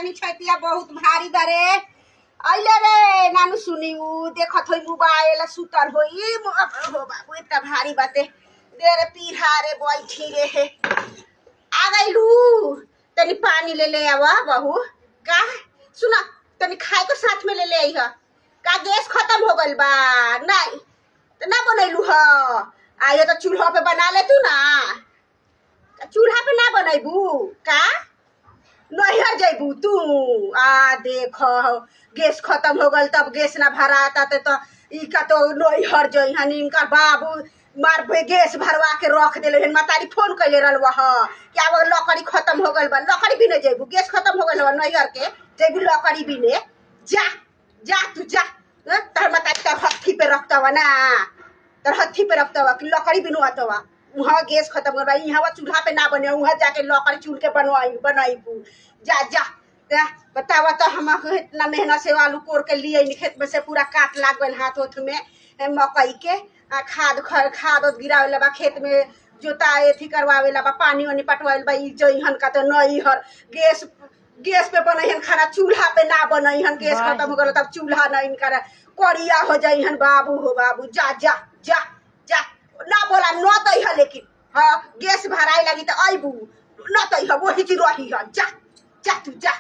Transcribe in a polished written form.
तनी छैतिया बहुत भारी बरे अइले रे नानु सुनिउ देखत होई मोबाइल सुतर होई हो बाबू इतना भारी बाते दे रे पीढ़ा रे बैठी रे आ गइलू तनी पानी ले आवा बहू का सुना तनी खाए को साथ में ले आई ह का गैस खत्म हो गइल बा नहीं तो ना बनैलू ह आये तो चूल्हा पे बना ले तू ना चूल्हा पे ना बनैबू का नैहर जैबू तू आ देख गैस खत्म हो गल तब गैस ना भराता तो ई का तो नैहर जइहन इनका बाबू मार गैस भरवा के रख देले हन मातारी फोन कइले रहलवा ह कि अब लकड़ी खत्म हो गल बा लकड़ी भी नहीं जैबू गैस खत्म हो गल बा नैहर के जैबू लकड़ी भी ने जा जा तू जा तर मातारी का हत्थी पे रखतवा ना तर हत्थी पे रखतवा कि लकड़ी भी नुआतवा वहाँ गैस खत्म कर भाई यहाँ चूल्हा पे ना बने वहाँ जाके लकड़ी चूल के बनाई जा जा बतावा तो हम इतना मेहनत से आलू कोड़ के लिए खेत में से पूरा काट लाग गल हाथ उथ में मकई के खाद गिरावे बा खेत में जोता एथी करवावे बा पानी वानी पटवावे बा जइहन का तो नहीं हर गैस पे बनैहन खाना चूल्हा पे ना बनैहन गैस खत्म हो गल तब चूल्हा नहीं कर करिया हो जइहन बाबू हो बाबू जा जा जा जा ना बोला न तैह लेकिन हाँ गैस भराई लगी तो अबू न तैह वही रही जा जा तू जा।